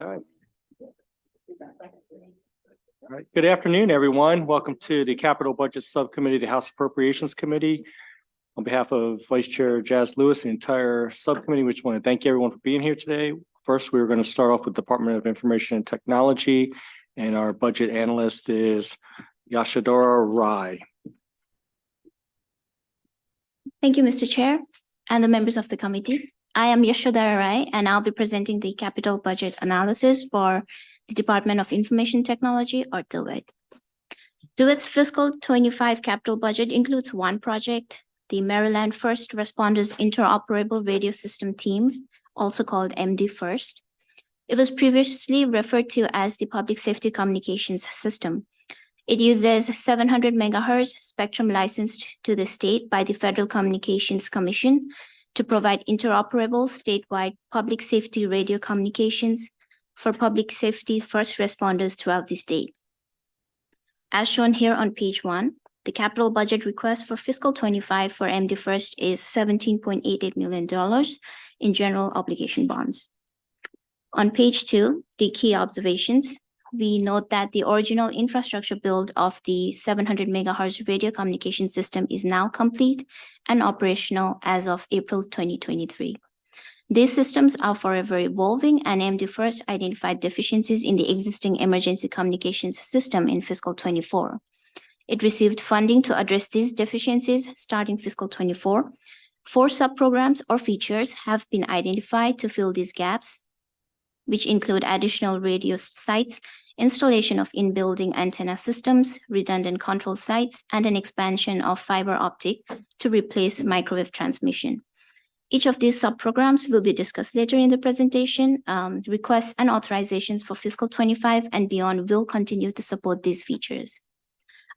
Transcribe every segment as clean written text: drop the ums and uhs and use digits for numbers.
All right. All right. Good afternoon, everyone. Welcome to the Capital Budget Subcommittee, the House Appropriations Committee. On behalf of Vice Chair Jazz Lewis, the entire subcommittee, we just want to thank everyone for being here today. First, we're going to start off with Department of Information and Technology, and our budget analyst is Yashadora Rai. Thank you, Mr. Chair, and the members of the committee. I am Yashadora Rai, and I'll be presenting the capital budget analysis for the Department of Information Technology, or DOIT. DOIT's fiscal 25 capital budget includes one project, the Maryland First Responders Interoperable Radio System Team, also called MD-FIRST. It was previously referred to as the Public Safety Communications System. It uses 700 megahertz spectrum licensed to the state by the Federal Communications Commission to provide interoperable statewide public safety radio communications for public safety first responders throughout the state. As shown here on page 1, the capital budget request for fiscal 25 for MD-FIRST is $17.88 million in general obligation bonds. On page 2, the key observations. We note that the original infrastructure build of the 700 megahertz radio communication system is now complete and operational as of April 2023. These systems are forever evolving, and MD-FIRST identified deficiencies in the existing emergency communications system in fiscal 24. It received funding to address these deficiencies starting fiscal 24. 4 subprograms or features have been identified to fill these gaps, which include additional radio sites, installation of in-building antenna systems, redundant control sites, and an expansion of fiber optic to replace microwave transmission. Each of these subprograms will be discussed later in the presentation. Requests and authorizations for fiscal 25 and beyond will continue to support these features.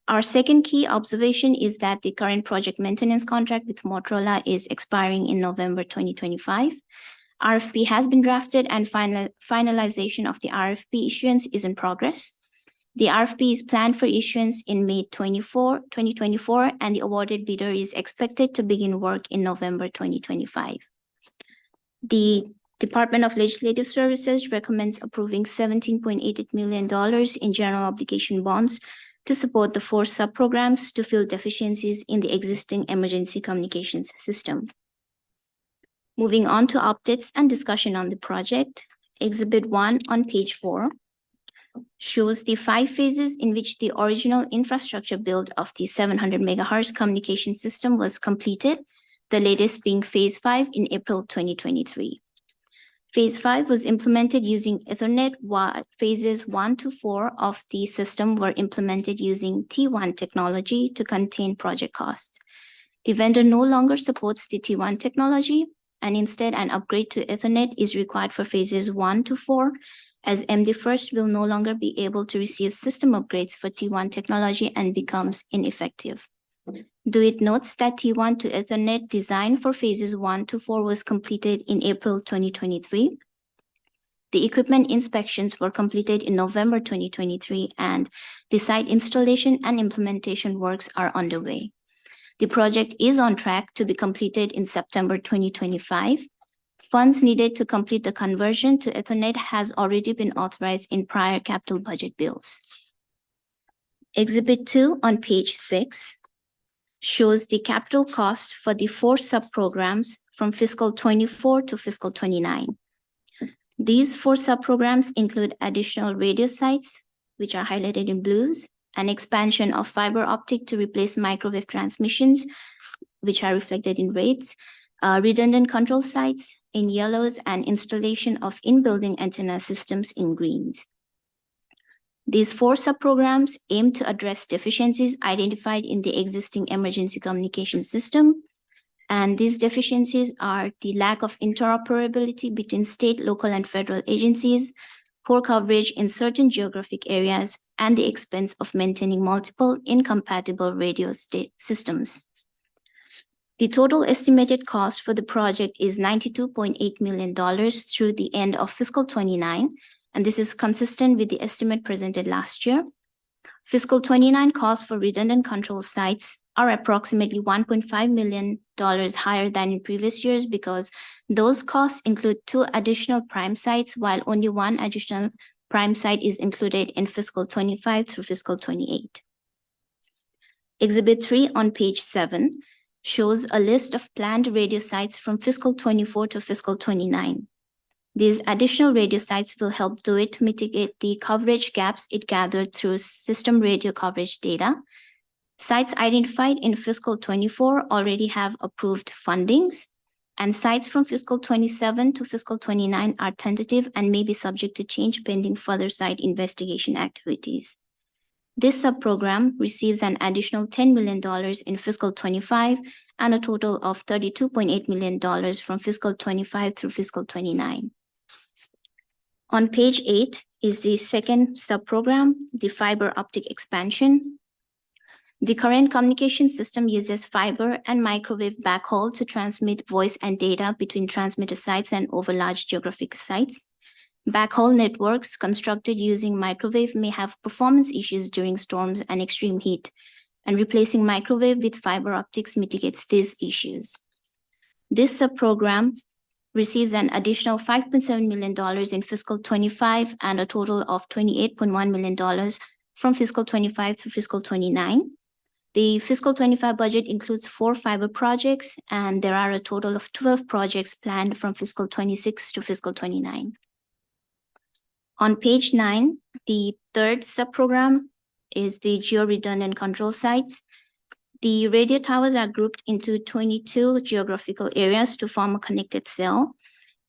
Our second key observation is that the current project maintenance contract with Motorola is expiring in November 2025. RFP has been drafted and finalization of the RFP issuance is in progress. The RFP is planned for issuance in May 2024, and the awarded bidder is expected to begin work in November 2025. The Department of Legislative Services recommends approving $17.88 million in general obligation bonds to support the 4 subprograms to fill deficiencies in the existing emergency communications system. Moving on to updates and discussion on the project, Exhibit 1 on page 4 shows the 5 phases in which the original infrastructure build of the 700 megahertz communication system was completed, the latest being Phase 5 in April 2023. Phase 5 was implemented using Ethernet, while phases 1 to 4 of the system were implemented using T1 technology to contain project costs. The vendor no longer supports the T1 technology, and instead an upgrade to Ethernet is required for phases 1 to 4, as MD-FIRST will no longer be able to receive system upgrades for T1 technology and becomes ineffective. DOIT notes that T1 to Ethernet design for phases 1 to 4 was completed in April 2023. The equipment inspections were completed in November 2023, and the site installation and implementation works are underway. The project is on track to be completed in September 2025. Funds needed to complete the conversion to Ethernet has already been authorized in prior capital budget bills. Exhibit 2 on page 6 shows the capital cost for the 4 subprograms from fiscal 24 to fiscal 29. These 4 subprograms include additional radio sites, which are highlighted in blues, an expansion of fiber optic to replace microwave transmissions, which are reflected in reds, redundant control sites in yellows, and installation of in-building antenna systems in greens. These 4 subprograms aim to address deficiencies identified in the existing emergency communication system, and these deficiencies are the lack of interoperability between state, local, and federal agencies, poor coverage in certain geographic areas, and the expense of maintaining multiple incompatible radio systems. The total estimated cost for the project is $92.8 million through the end of fiscal 29, and this is consistent with the estimate presented last year. Fiscal 29 cost for redundant control sites are approximately $1.5 million higher than in previous years because those costs include 2 additional prime sites, while only 1 additional prime site is included in fiscal 25 through fiscal 28. Exhibit 3 on page 7 shows a list of planned radio sites from fiscal 24 to fiscal 29. These additional radio sites will help DOIT mitigate the coverage gaps it gathered through system radio coverage data. Sites identified in fiscal 24 already have approved fundings, and sites from fiscal 27 to fiscal 29 are tentative and may be subject to change pending further site investigation activities. This subprogram receives an additional $10 million in fiscal 25 and a total of $32.8 million from fiscal 25 through fiscal 29. On page 8 is the second subprogram, the fiber optic expansion. The current communication system uses fiber and microwave backhaul to transmit voice and data between transmitter sites and over large geographic sites. Backhaul networks constructed using microwave may have performance issues during storms and extreme heat, and replacing microwave with fiber optics mitigates these issues. This subprogram receives an additional $5.7 million in fiscal 25 and a total of $28.1 million from fiscal 25 through fiscal 29. The fiscal 25 budget includes 4 fiber projects, and there are a total of 12 projects planned from fiscal 26 to fiscal 29. On page 9, the third subprogram is the geo-redundant control sites. The radio towers are grouped into 22 geographical areas to form a connected cell.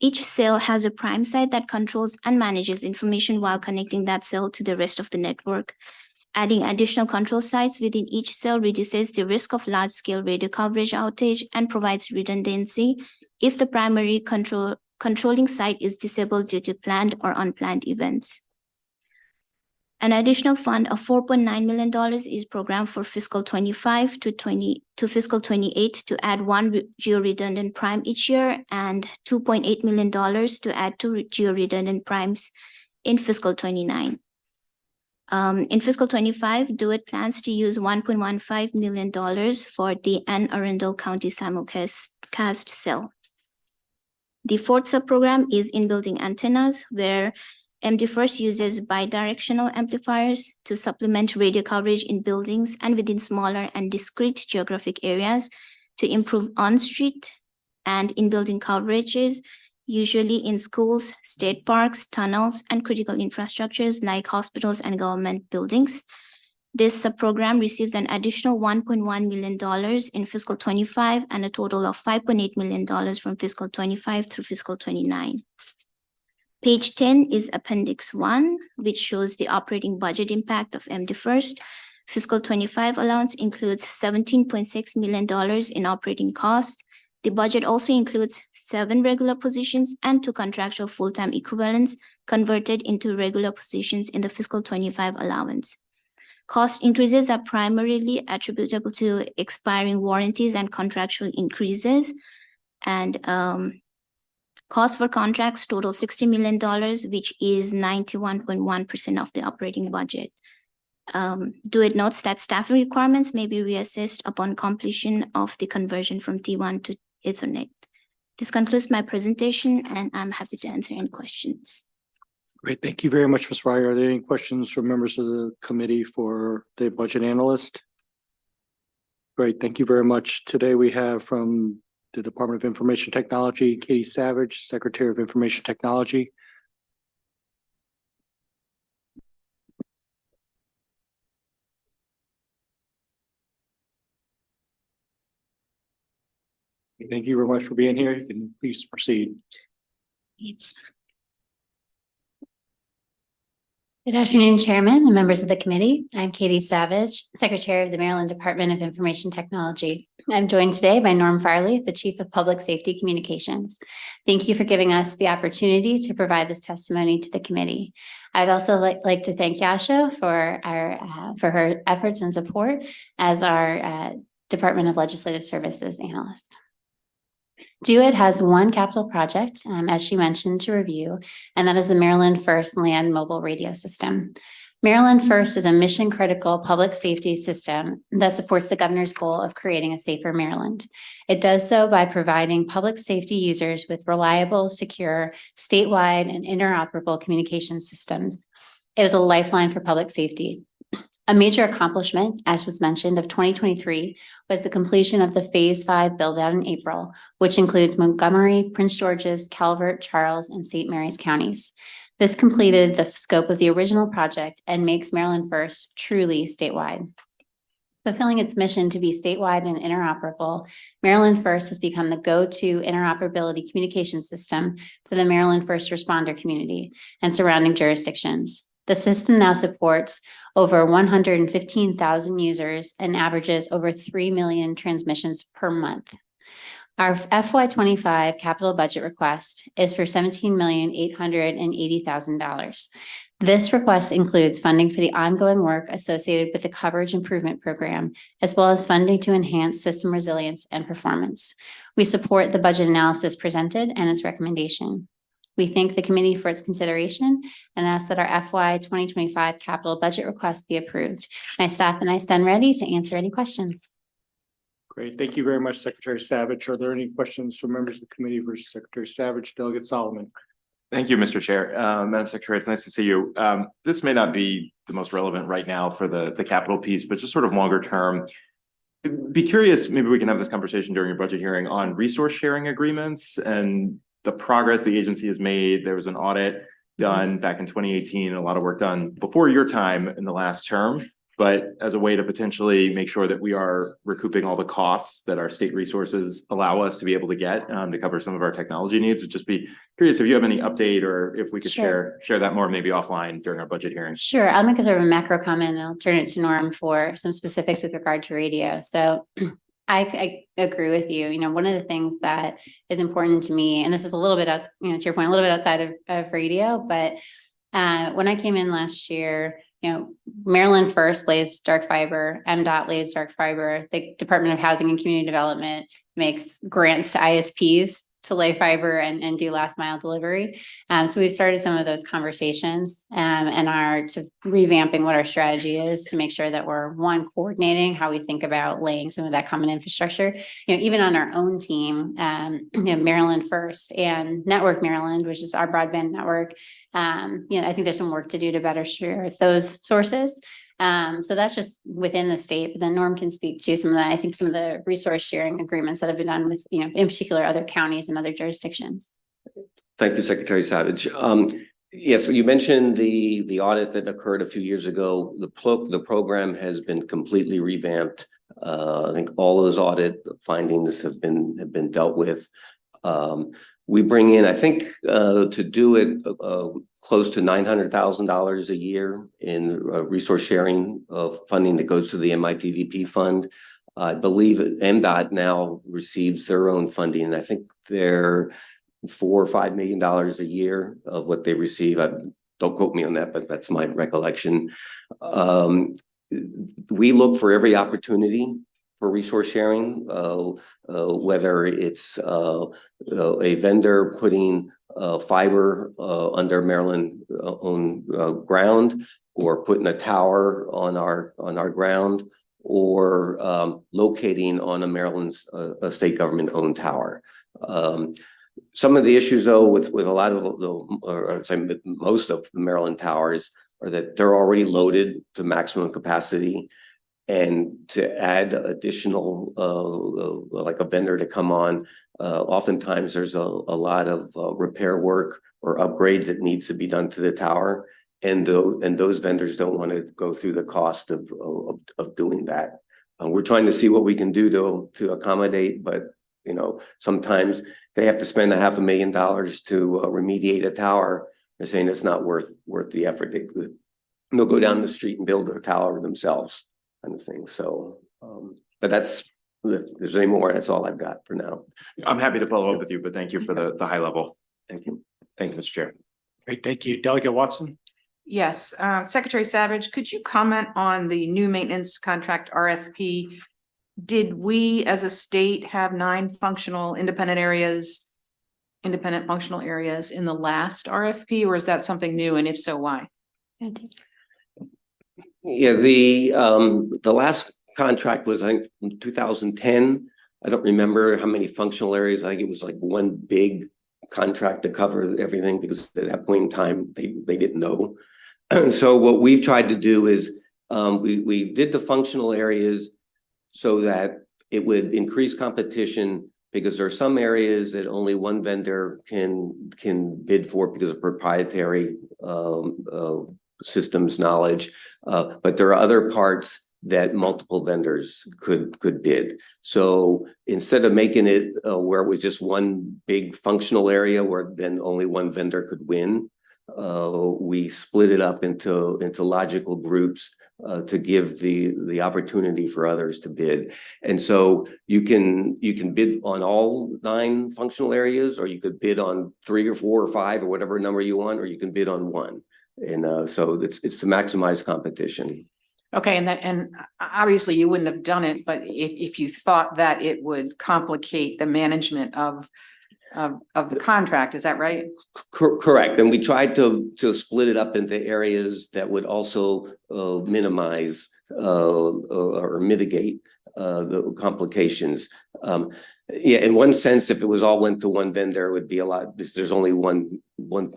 Each cell has a prime site that controls and manages information while connecting that cell to the rest of the network. Adding additional control sites within each cell reduces the risk of large-scale radio coverage outage and provides redundancy if the primary controlling site is disabled due to planned or unplanned events. An additional fund of $4.9 million is programmed for fiscal 25 to fiscal 28 to add 1 geo-redundant prime each year, and $2.8 million to add 2 geo-redundant primes in fiscal 29. In fiscal 25, DOIT plans to use $1.15 million for the Anne Arundel County simulcast cell. The fourth subprogram is in-building antennas, where MD First uses bidirectional amplifiers to supplement radio coverage in buildings and within smaller and discrete geographic areas to improve on-street and in-building coverages, usually in schools, state parks, tunnels, and critical infrastructures like hospitals and government buildings. This subprogram receives an additional $1.1 million in fiscal 25 and a total of $5.8 million from fiscal 25 through fiscal 29. Page 10 is Appendix 1, which shows the operating budget impact of MD First. Fiscal 25 allowance includes $17.6 million in operating costs. The budget also includes 7 regular positions and 2 contractual full-time equivalents converted into regular positions in the fiscal 25 allowance. Cost increases are primarily attributable to expiring warranties and contractual increases, and cost for contracts total $60 million, which is 91.1% of the operating budget. DOIT notes that staffing requirements may be reassessed upon completion of the conversion from T1 to Ethernet. This concludes my presentation, and I'm happy to answer any questions. Great. Thank you very much, Ms. Ryer. Are there any questions from members of the committee for the budget analyst? Great. Thank you very much. Today we have from the Department of Information Technology, Katie Savage, Secretary of Information Technology. Thank you very much for being here. You can please proceed. It's Good afternoon, Chairman and members of the committee. I'm Katie Savage, Secretary of the Maryland Department of Information Technology. I'm joined today by Norm Farley, the Chief of Public Safety Communications. Thank you for giving us the opportunity to provide this testimony to the committee. I'd also like to thank Yasha for her efforts and support as our Department of Legislative Services analyst. DOIT has 1 capital project, as she mentioned, to review, and that is the Maryland First Land Mobile Radio System. Maryland First is a mission-critical public safety system that supports the governor's goal of creating a safer Maryland. It does so by providing public safety users with reliable, secure, statewide, and interoperable communication systems. It is a lifeline for public safety. A major accomplishment, as was mentioned, of 2023 was the completion of the Phase 5 build-out in April, which includes Montgomery, Prince George's, Calvert, Charles, and St. Mary's counties. This completed the scope of the original project and makes Maryland First truly statewide. Fulfilling its mission to be statewide and interoperable, Maryland First has become the go-to interoperability communication system for the Maryland first responder community and surrounding jurisdictions. The system now supports over 115,000 users and averages over 3 million transmissions per month. Our FY25 capital budget request is for $17,880,000. This request includes funding for the ongoing work associated with the Coverage Improvement Program, as well as funding to enhance system resilience and performance. We support the budget analysis presented and its recommendation. We thank the committee for its consideration and ask that our FY 2025 capital budget request be approved. My staff and I stand ready to answer any questions. Great. Thank you very much, Secretary Savage. Are there any questions from members of the committee for Secretary Savage? Delegate Solomon. Thank you, Mr. Chair. Madam Secretary, it's nice to see you. This may not be the most relevant right now for the capital piece, but just sort of longer term. Be curious, maybe we can have this conversation during your budget hearing on resource sharing agreements and the progress the agency has made. There was an audit done back in 2018, and a lot of work done before your time in the last term, but as a way to potentially make sure that we are recouping all the costs that our state resources allow us to be able to get to cover some of our technology needs. Would just be curious if you have any update or if we could share that more maybe offline during our budget hearing. Sure. I'll make a sort of a macro comment and I'll turn it to Norm for some specifics with regard to radio. So I agree with you. You know, one of the things that is important to me, and this is a little bit to your point, a little bit outside of radio, but when I came in last year, Maryland First lays dark fiber, MDOT lays dark fiber, the Department of Housing and Community Development makes grants to ISPs to lay fiber and do last mile delivery. So we've started some of those conversations and are sort of revamping what our strategy is to make sure that we're coordinating how we think about laying some of that common infrastructure. Even on our own team, Maryland First and Network Maryland, which is our broadband network. I think there's some work to do to better share those sources. So that's just within the state, but then Norm can speak to some of the resource sharing agreements that have been done with, in particular, other counties and other jurisdictions. Thank you, Secretary Savage. Yes, so you mentioned the audit that occurred a few years ago. The program has been completely revamped. I think all of those audit findings have been dealt with. We bring in, I think, to do it close to $900,000 a year in resource sharing of funding that goes to the MIPVP fund. I believe MDOT now receives their own funding, and I think they're $4 or $5 million a year of what they receive. Don't quote me on that, but that's my recollection. We look for every opportunity for resource sharing, whether it's a vendor putting fiber under Maryland owned ground, or putting a tower on our ground, or locating on a Maryland's state government owned tower. Some of the issues, though, with a lot of most of the Maryland towers are that they're already loaded to maximum capacity. And to add additional, like a vendor to come on, oftentimes there's a lot of repair work or upgrades that needs to be done to the tower, and those vendors don't want to go through the cost of doing that. We're trying to see what we can do to accommodate, but sometimes they have to spend $500,000 to remediate a tower. They're saying it's not worth the effort. They'll go down the street and build a tower themselves. Kind of thing. So, but if there's any more, that's all I've got for now. I'm happy to follow up with you, but thank you for the high level. Thank you. Thank you, Mr. Chair. Great. Thank you. Delegate Watson. Yes. Secretary Savage, could you comment on the new maintenance contract RFP? Did we as a state have 9 independent functional areas in the last RFP, or is that something new? And if so, why? Yeah, the last contract was, I think, in 2010. I don't remember how many functional areas. I think it was like one big contract to cover everything because at that point in time, they didn't know. So what we've tried to do is we did the functional areas so that it would increase competition because there are some areas that only one vendor can bid for because of proprietary systems knowledge. But there are other parts that multiple vendors could bid. So instead of making it where it was just one big functional area where then only one vendor could win, we split it up into logical groups to give the opportunity for others to bid. And so you can bid on all 9 functional areas, or you could bid on 3 or 4 or 5 or whatever number you want, or you can bid on one. And so it's to maximize competition. Okay, and obviously you wouldn't have done it, but if you thought that it would complicate the management of the contract, is that right? Correct. And we tried to split it up into areas that would also minimize or mitigate the complications. Yeah, in one sense, if it was all went to one vendor, it would be a lot. There's only one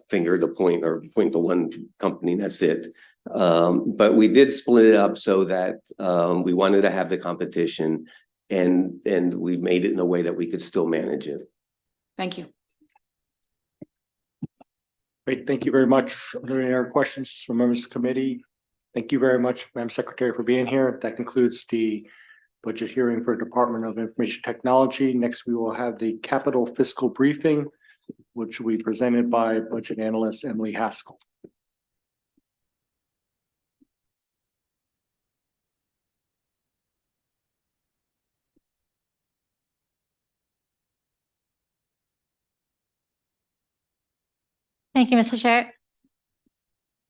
finger to point, or point to one company, and that's it. But we did split it up so that we wanted to have the competition, and we made it in a way that we could still manage it. Thank you. Great, thank you very much. Are there any other questions from members of the committee? Thank you very much, Madam Secretary, for being here. That concludes the budget hearing for Department of Information Technology. Next, we will have the capital fiscal briefing, which will be presented by Budget Analyst Emily Haskell. Thank you, Mr. Chair.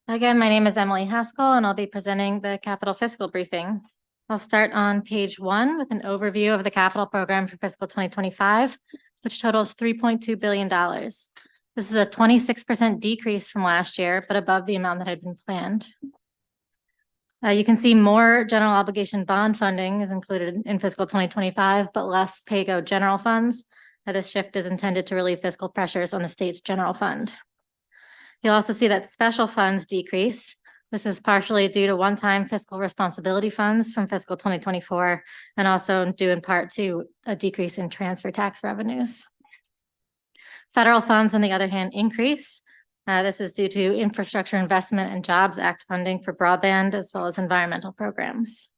Again, my name is Emily Haskell, and I'll be presenting the capital fiscal briefing. I'll start on page 1 with an overview of the capital program for fiscal 2025, which totals $3.2 billion. This is a 26% decrease from last year, but above the amount that had been planned. You can see more general obligation bond funding is included in fiscal 2025, but less PAYGO general funds. This shift is intended to relieve fiscal pressures on the state's general fund. You'll also see that special funds decrease. This is partially due to one-time fiscal responsibility funds from fiscal 2024, and also due in part to a decrease in transfer tax revenues. Federal funds, on the other hand, increase. This is due to Infrastructure Investment and Jobs Act funding for broadband, as well as environmental programs.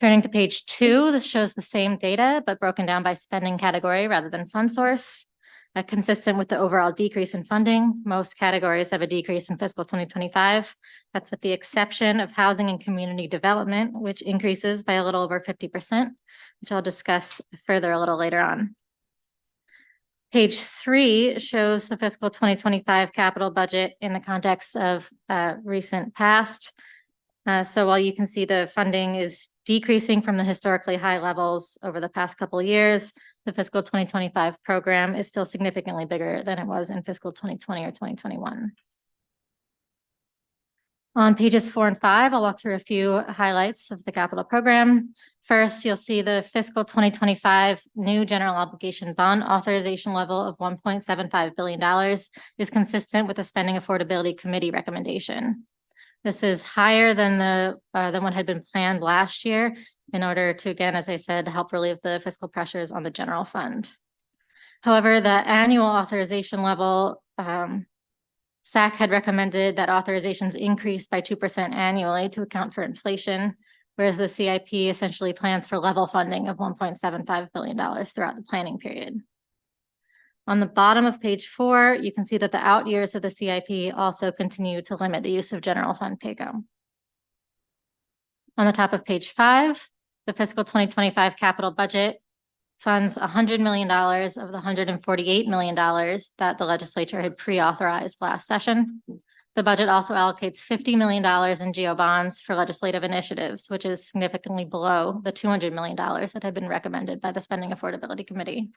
Turning to page 2, this shows the same data, but broken down by spending category rather than fund source. Consistent with the overall decrease in funding, most categories have a decrease in fiscal 2025. That's with the exception of housing and community development, which increases by a little over 50%, which I'll discuss further a little later on. Page 3 shows the fiscal 2025 capital budget in the context of recent past. So while you can see the funding is decreasing from the historically high levels over the past couple of years, the fiscal 2025 program is still significantly bigger than it was in fiscal 2020 or 2021. On pages 4 and 5, I'll walk through a few highlights of the capital program. First, you'll see the fiscal 2025 new general obligation bond authorization level of $1.75 billion is consistent with the Spending Affordability Committee recommendation. This is higher than what had been planned last year in order to, again, as I said, help relieve the fiscal pressures on the general fund. However, the annual authorization level, SAC had recommended that authorizations increase by 2% annually to account for inflation, whereas the CIP essentially plans for level funding of $1.75 billion throughout the planning period. On the bottom of page 4, you can see that the out years of the CIP also continue to limit the use of general fund PAYGO. On the top of page 5, the fiscal 2025 capital budget funds $100 million of the $148 million that the legislature had pre-authorized last session. The budget also allocates $50 million in GO bonds for legislative initiatives, which is significantly below the $200 million that had been recommended by the Spending Affordability Committee.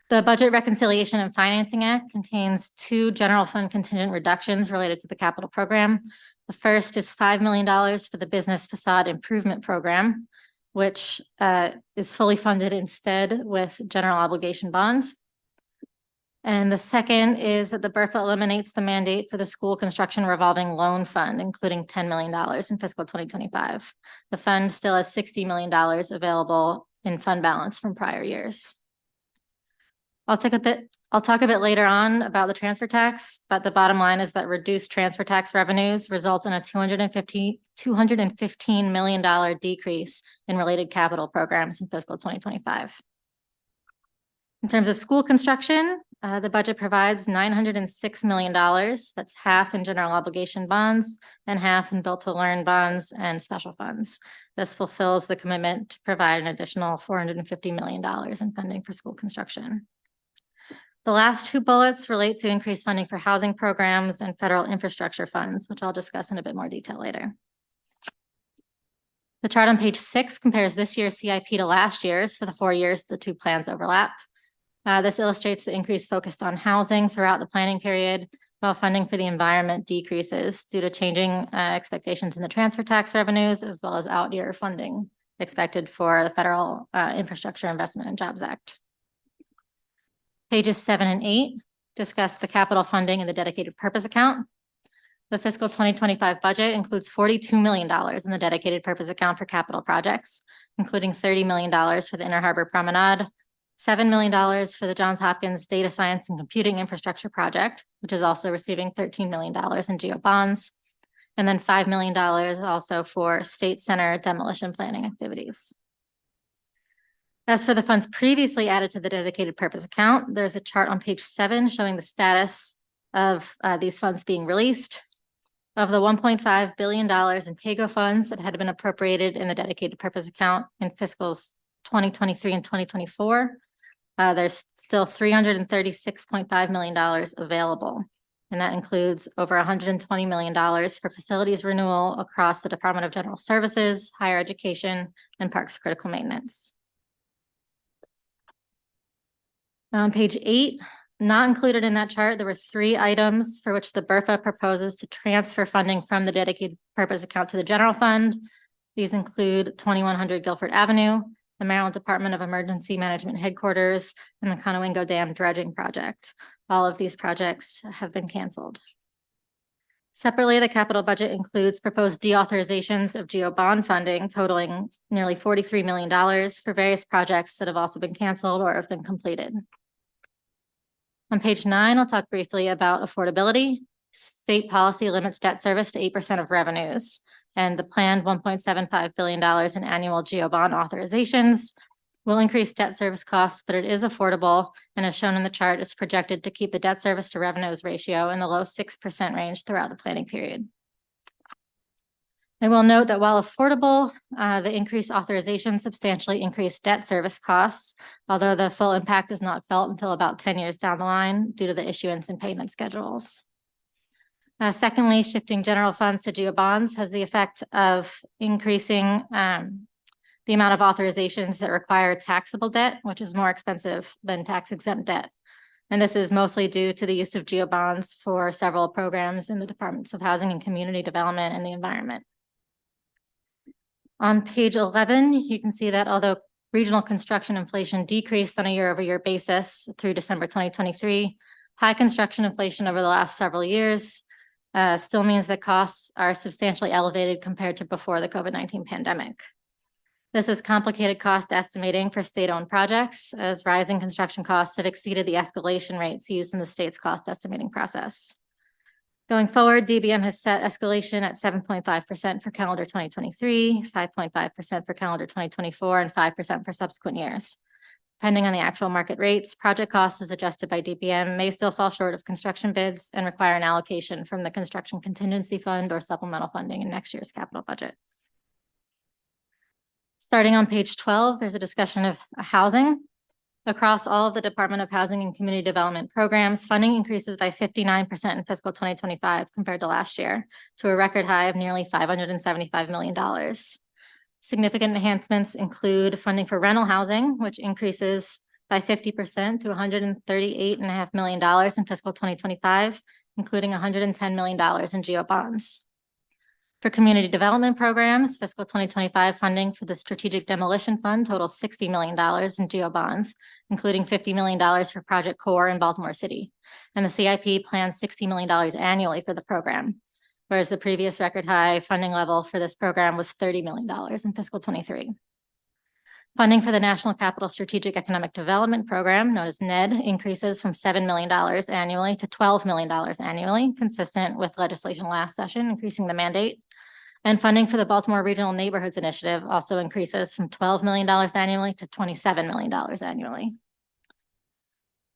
The Budget Reconciliation and Financing Act contains two general fund contingent reductions related to the capital program. The first is $5 million for the Business Facade Improvement Program, which is fully funded instead with general obligation bonds. And the second is that the BRFA eliminates the mandate for the School Construction Revolving Loan Fund, including $10 million in fiscal 2025. The fund still has $60 million available in fund balance from prior years. I'll talk a bit later on about the transfer tax, but the bottom line is that reduced transfer tax revenues result in a $215 million decrease in related capital programs in fiscal 2025. In terms of school construction, the budget provides $906 million. That's half in general obligation bonds and half in built to learn bonds and special funds. This fulfills the commitment to provide an additional $450 million in funding for school construction. The last two bullets relate to increased funding for housing programs and federal infrastructure funds, which I'll discuss in a bit more detail later. The chart on page 6 compares this year's CIP to last year's for the 4 years the two plans overlap. This illustrates the increase focused on housing throughout the planning period, while funding for the environment decreases due to changing expectations in the transfer tax revenues, as well as out-year funding expected for the Federal Infrastructure Investment and Jobs Act. Pages 7 and 8 discuss the capital funding in the dedicated purpose account. The fiscal 2025 budget includes $42 million in the dedicated purpose account for capital projects, including $30 million for the Inner Harbor Promenade, $7 million for the Johns Hopkins Data Science and Computing Infrastructure Project, which is also receiving $13 million in GEO bonds, and then $5 million also for State Center demolition planning activities. As for the funds previously added to the dedicated purpose account, there's a chart on page 7 showing the status of these funds being released. Of the $1.5 billion in PAYGO funds that had been appropriated in the dedicated purpose account in fiscals 2023 and 2024, there's still $336.5 million available. And that includes over $120 million for facilities renewal across the Department of General Services, higher education, and parks critical maintenance. On page 8, not included in that chart, there were 3 items for which the BRFA proposes to transfer funding from the dedicated purpose account to the general fund. These include 2100 Guilford Avenue, the Maryland Department of Emergency Management Headquarters, and the Conowingo Dam dredging project. All of these projects have been canceled. Separately, the capital budget includes proposed deauthorizations of GEO bond funding totaling nearly $43 million for various projects that have also been canceled or have been completed. On page 9, I'll talk briefly about affordability. State policy limits debt service to 8% of revenues, and the planned $1.75 billion in annual GEO bond authorizations will increase debt service costs, but it is affordable, and as shown in the chart, it's projected to keep the debt service to revenues ratio in the low 6% range throughout the planning period. I will note that while affordable, the increased authorization substantially increased debt service costs, although the full impact is not felt until about 10 years down the line due to the issuance and payment schedules. Secondly, shifting general funds to GEO bonds has the effect of increasing the amount of authorizations that require taxable debt, which is more expensive than tax-exempt debt. And this is mostly due to the use of GEO bonds for several programs in the Departments of Housing and Community Development and the Environment. On page 11, you can see that although regional construction inflation decreased on a year-over-year basis through December 2023, high construction inflation over the last several years still means that costs are substantially elevated compared to before the COVID-19 pandemic. This has complicated cost estimating for state-owned projects, as rising construction costs have exceeded the escalation rates used in the state's cost estimating process. Going forward, DBM has set escalation at 7.5% for calendar 2023, 5.5% for calendar 2024, and 5% for subsequent years. Depending on the actual market rates, project costs as adjusted by DBM may still fall short of construction bids and require an allocation from the Construction Contingency Fund or supplemental funding in next year's capital budget. Starting on page 12, there's a discussion of housing. Across all of the Department of Housing and Community Development programs, funding increases by 59% in fiscal 2025 compared to last year, to a record high of nearly $575 million. Significant enhancements include funding for rental housing, which increases by 50% to $138.5 million in fiscal 2025, including $110 million in GEO bonds. For community development programs, fiscal 2025 funding for the Strategic Demolition Fund totals $60 million in GEO bonds, including $50 million for Project Core in Baltimore City. And the CIP plans $60 million annually for the program, whereas the previous record high funding level for this program was $30 million in fiscal 23. Funding for the National Capital Strategic Economic Development Program, known as NED, increases from $7 million annually to $12 million annually, consistent with legislation last session, increasing the mandate. And funding for the Baltimore Regional Neighborhoods Initiative also increases from $12 million annually to $27 million annually.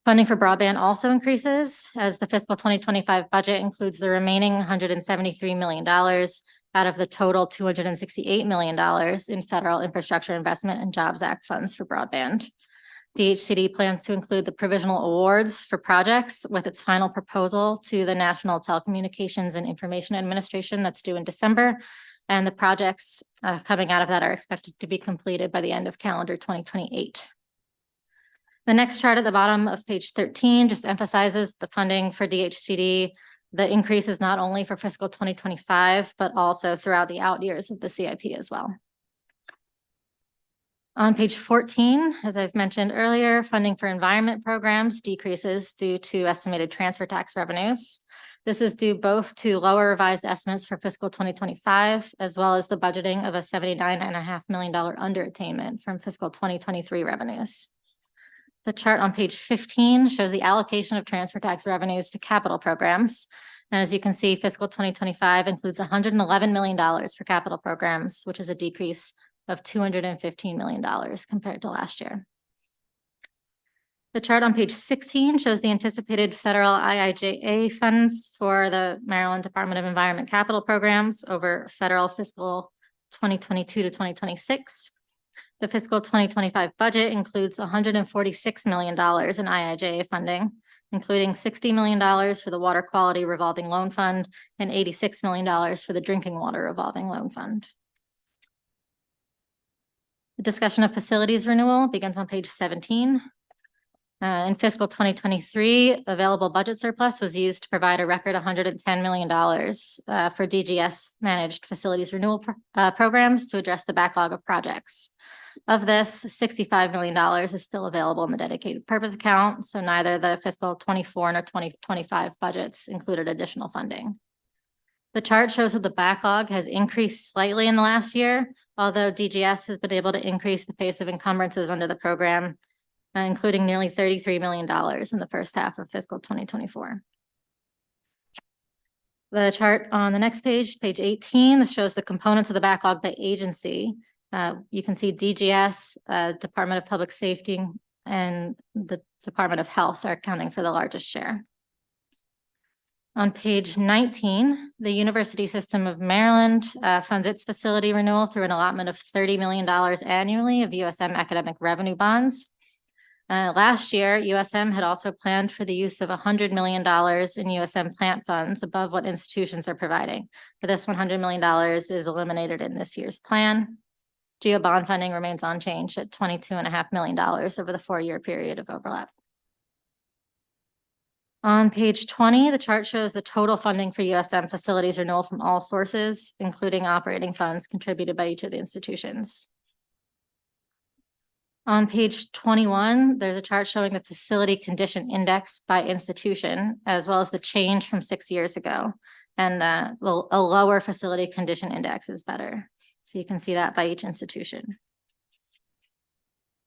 Funding for broadband also increases as the fiscal 2025 budget includes the remaining $173 million out of the total $268 million in federal infrastructure investment and Jobs Act funds for broadband. DHCD plans to include the provisional awards for projects with its final proposal to the National Telecommunications and Information Administration that's due in December. And the projects coming out of that are expected to be completed by the end of calendar 2028. The next chart at the bottom of page 13 just emphasizes the funding for DHCD. The increase is not only for fiscal 2025, but also throughout the out years of the CIP as well. On page 14, as I've mentioned earlier, funding for environment programs decreases due to estimated transfer tax revenues. This is due both to lower revised estimates for fiscal 2025, as well as the budgeting of a $79.5 million underattainment from fiscal 2023 revenues. The chart on page 15 shows the allocation of transfer tax revenues to capital programs. And as you can see, fiscal 2025 includes $111 million for capital programs, which is a decrease of $215 million compared to last year. The chart on page 16 shows the anticipated federal IIJA funds for the Maryland Department of Environment capital programs over federal fiscal 2022 to 2026. The fiscal 2025 budget includes $146 million in IIJA funding, including $60 million for the Water Quality Revolving Loan Fund and $86 million for the Drinking Water Revolving Loan Fund. The discussion of facilities renewal begins on page 17. In fiscal 2023, available budget surplus was used to provide a record $110 million for DGS managed facilities renewal programs to address the backlog of projects. Of this, $65 million is still available in the dedicated purpose account, so neither the fiscal 24 nor 2025 budgets included additional funding. The chart shows that the backlog has increased slightly in the last year, although DGS has been able to increase the pace of encumbrances under the program, including nearly $33 million in the first half of fiscal 2024. The chart on the next page, page 18, this shows the components of the backlog by agency. You can see DGS, Department of Public Safety, and the Department of Health are accounting for the largest share. On page 19, the University System of Maryland funds its facility renewal through an allotment of $30 million annually of USM academic revenue bonds. Last year, USM had also planned for the use of $100 million in USM plant funds above what institutions are providing. But this $100 million is eliminated in this year's plan. GEO bond funding remains unchanged at $22.5 million over the 4-year period of overlap. On page 20, the chart shows the total funding for USM facilities renewal from all sources, including operating funds contributed by each of the institutions. On page 21, there's a chart showing the facility condition index by institution, as well as the change from 6 years ago. And a lower facility condition index is better. So you can see that by each institution.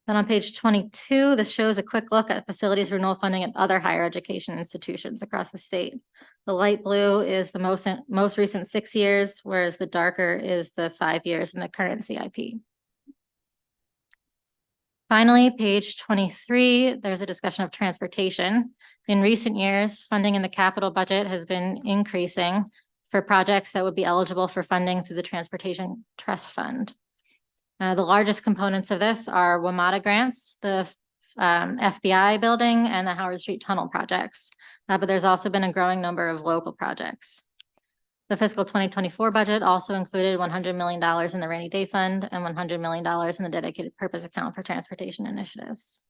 Then on page 22, this shows a quick look at facilities renewal funding at other higher education institutions across the state. The light blue is the most recent 6 years, whereas the darker is the 5 years in the current CIP. Finally, page 23, there's a discussion of transportation. In recent years, funding in the capital budget has been increasing for projects that would be eligible for funding through the Transportation Trust Fund. The largest components of this are WMATA grants, the FBI building, and the Howard Street Tunnel projects. But there's also been a growing number of local projects. The fiscal 2024 budget also included $100 million in the rainy day fund and $100 million in the dedicated purpose account for transportation initiatives.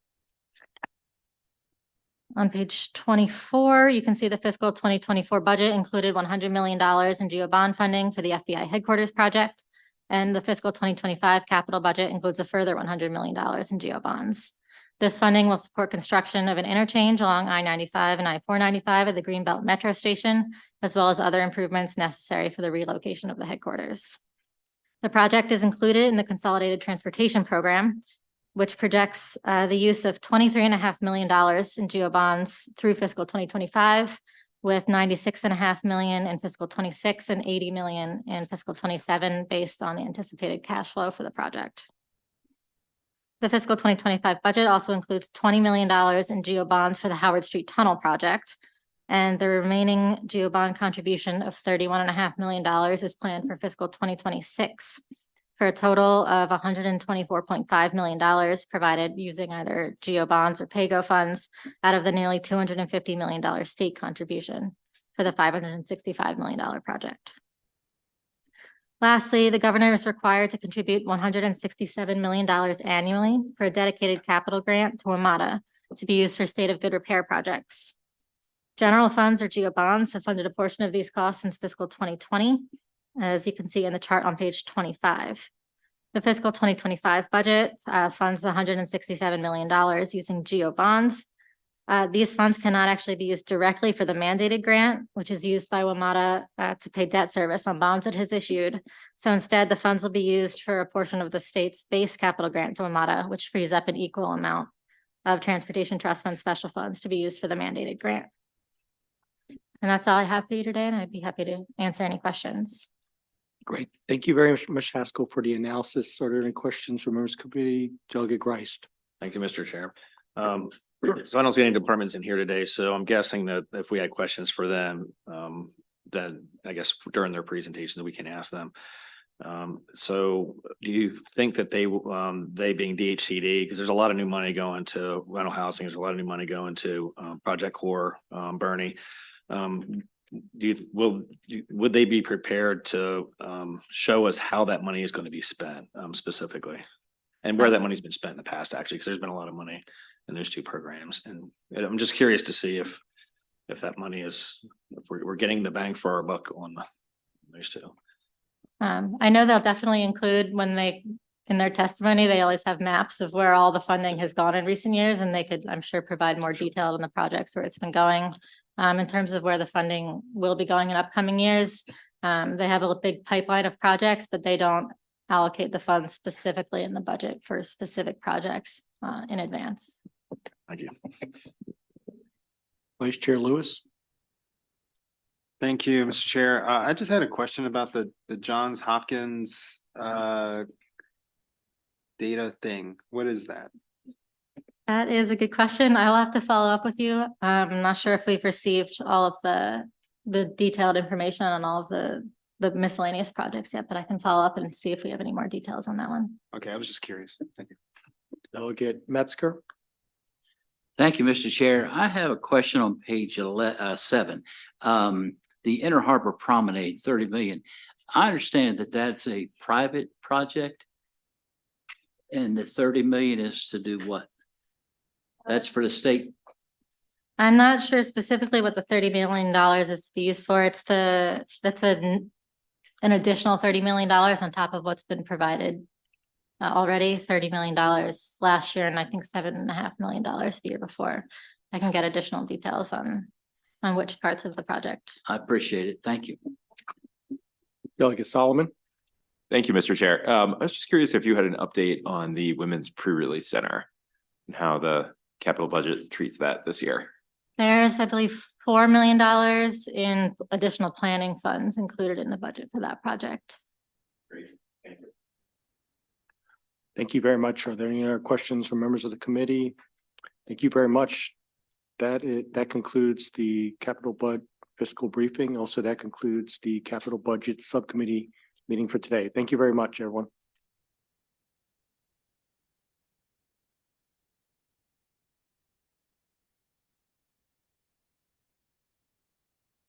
On page 24, you can see the fiscal 2024 budget included $100 million in GEO bond funding for the FBI headquarters project. And the fiscal 2025 capital budget includes a further $100 million in GEO bonds. This funding will support construction of an interchange along I-95 and I-495 at the Greenbelt Metro Station, as well as other improvements necessary for the relocation of the headquarters. The project is included in the Consolidated Transportation Program, which projects the use of $23.5 million in GEO bonds through fiscal 2025, with $96.5 million in fiscal 26 and $80 million in fiscal 27, based on the anticipated cash flow for the project. The fiscal 2025 budget also includes $20 million in GEO bonds for the Howard Street Tunnel project, and the remaining GEO bond contribution of $31.5 million is planned for fiscal 2026. For a total of $124.5 million provided using either GEO bonds or PAYGO funds out of the nearly $250 million state contribution for the $565 million project. Lastly, the governor is required to contribute $167 million annually for a dedicated capital grant to WMATA to be used for state of good repair projects. General funds or GEO bonds have funded a portion of these costs since fiscal 2020. As you can see in the chart on page 25. The fiscal 2025 budget funds the $167 million using GEO bonds. These funds cannot actually be used directly for the mandated grant, which is used by WMATA to pay debt service on bonds it has issued. So instead, the funds will be used for a portion of the state's base capital grant to WMATA, which frees up an equal amount of Transportation Trust Fund special funds to be used for the mandated grant. And that's all I have for you today, and I'd be happy to answer any questions. Great. Thank you very much, Haskell, for the analysis. Are there any questions from members of the committee? Delegate Greist. Thank you, Mr. Chair. So I don't see any departments in here today, so I'm guessing that if we had questions for them, then I guess during their presentations, we can ask them. So do you think that they being DHCD, because there's a lot of new money going to rental housing, there's a lot of new money going to Project Core, Bernie. Would they be prepared to show us how that money is going to be spent specifically, and where that money's been spent in the past, actually, because there's been a lot of money in those two programs, and I'm just curious to see if that money is, if we're getting the bang for our buck on those two. I know they'll definitely include, when they, in their testimony, they always have maps of where all the funding has gone in recent years, and they could, I'm sure, provide more detail on the projects where it's been going. In terms of where the funding will be going in upcoming years, they have a big pipeline of projects, but they don't allocate the funds specifically in the budget for specific projects in advance. Thank you. Vice Chair Lewis. Thank you, Mr. Chair. I just had a question about the Johns Hopkins data thing. What is that? That is a good question. I'll have to follow up with you. I'm not sure if we've received all of the detailed information on all of the miscellaneous projects yet, but I can follow up and see if we have any more details on that one. Okay, I was just curious. Thank you. Delegate Metzger. Thank you, Mr. Chair. I have a question on page 7. The Inner Harbor Promenade, 30 million. I understand that that's a private project, and the 30 million is to do what? That's for the state. I'm not sure specifically what the $30 million is to be used for. That's an additional $30 million on top of what's been provided already. $30 million last year, and I think $7.5 million the year before. I can get additional details on which parts of the project. I appreciate it. Thank you. Delegate Solomon. Thank you, Mr. Chair. I was just curious if you had an update on the Women's Pre-Release Center and how the capital budget treats that this year. There's, I believe, $4 million in additional planning funds included in the budget for that project. Great. Thank you. Thank you very much. Are there any other questions from members of the committee? Thank you very much. That concludes the capital fiscal briefing. Also, that concludes the capital budget subcommittee meeting for today. Thank you very much, everyone.